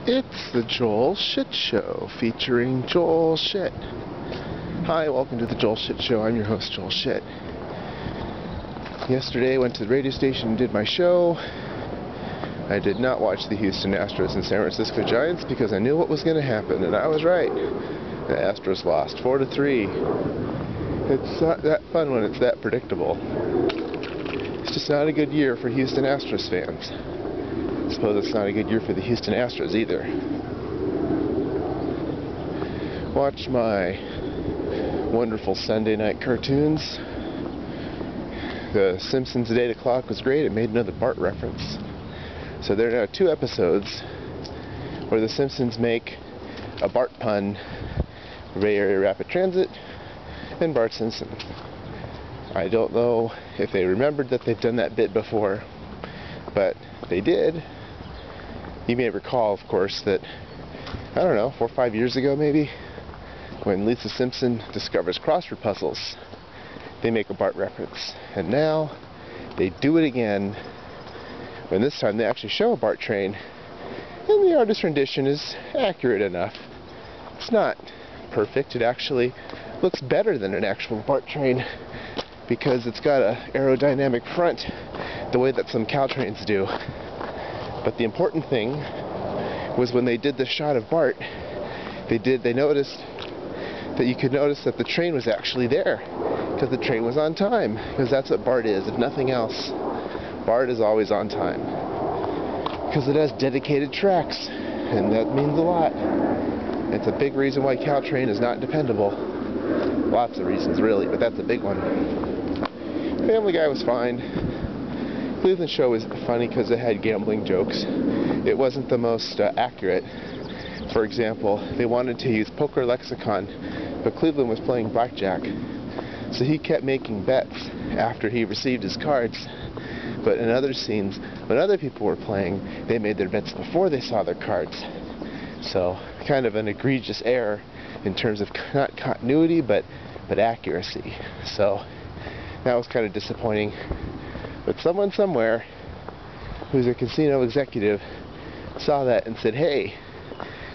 It's the Joel Shit Show, featuring Joel Shit. Hi, welcome to the Joel Shit Show. I'm your host, Joel Shit. Yesterday I went to the radio station and did my show. I did not watch the Houston Astros and San Francisco Giants because I knew what was going to happen, and I was right. The Astros lost 4-3. It's not that fun when it's that predictable. It's just not a good year for Houston Astros fans. I suppose it's not a good year for the Houston Astros either. Watch my wonderful Sunday night cartoons. The Simpsons at 8 o'clock was great. It made another Bart reference. So there are now 2 episodes where the Simpsons make a Bart pun, Bay Area Rapid Transit, and Bart Simpson. I don't know if they remembered that they've done that bit before, but they did. You may recall, of course, that, I don't know, 4 or 5 years ago maybe, when Lisa Simpson discovers crossword puzzles, they make a Bart reference. And now they do it again, and this time they actually show a Bart train, and the artist rendition is accurate enough. It's not perfect. It actually looks better than an actual Bart train because it's got an aerodynamic front the way that some Caltrains do. But the important thing was when they did the shot of Bart, they noticed that you could notice that the train was actually there because the train was on time, because that's what Bart is, if nothing else. Bart is always on time because it has dedicated tracks, and that means a lot. It's a big reason why Caltrain is not dependable. Lots of reasons really, but that's a big one. Family Guy was fine. Cleveland Show was funny because it had gambling jokes. It wasn't the most accurate. For example, they wanted to use poker lexicon, but Cleveland was playing blackjack. So he kept making bets after he received his cards. But in other scenes, when other people were playing, they made their bets before they saw their cards. So kind of an egregious error in terms of not continuity, but accuracy. So that was kind of disappointing. But someone somewhere who's a casino executive saw that and said, hey,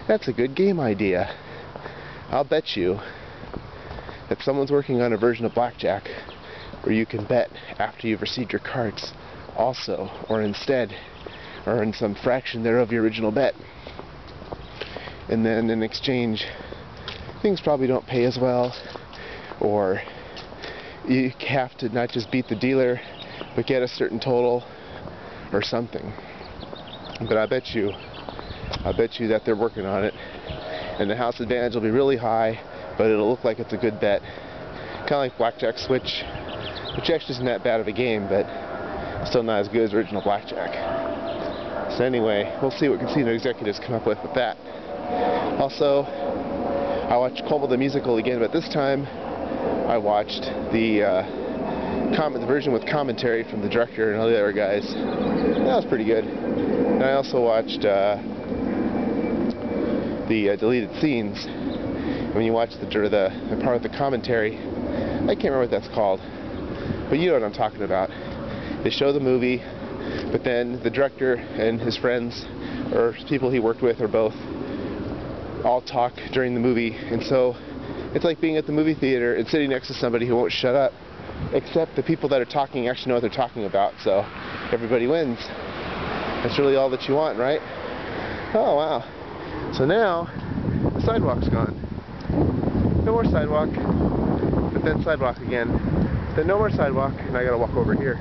that's a good game idea. I'll bet you that someone's working on a version of blackjack where you can bet after you've received your cards also, or instead, or in some fraction thereof your original bet. And then in exchange, things probably don't pay as well, or you have to not just beat the dealer, but get a certain total or something. But I bet you that they're working on it, and the house advantage will be really high, but it'll look like it's a good bet. Kind of like Blackjack Switch, which actually isn't that bad of a game, but still not as good as original Blackjack. So anyway, we'll see what casino executives come up with that. Also, I watched Colma the musical again, but this time I watched the version with commentary from the director and all the other guys. That was pretty good. And I also watched the deleted scenes. When you watch the part with the commentary, I can't remember what that's called, but you know what I'm talking about. They show the movie, but then the director and his friends, or people he worked with, or both, all talk during the movie, and so it's like being at the movie theater and sitting next to somebody who won't shut up, except the people that are talking actually know what they're talking about, so everybody wins. That's really all that you want, right? Oh, wow. So now, the sidewalk's gone. No more sidewalk, but then sidewalk again. Then no more sidewalk, and I gotta walk over here.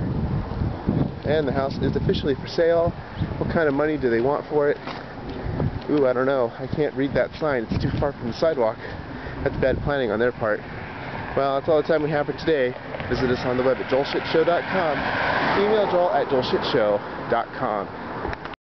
And the house is officially for sale. What kind of money do they want for it? Ooh, I don't know. I can't read that sign. It's too far from the sidewalk. That's bad planning on their part. Well, that's all the time we have for today. Visit us on the web at joelshitshow.com. Email Joel at joelshitshow.com.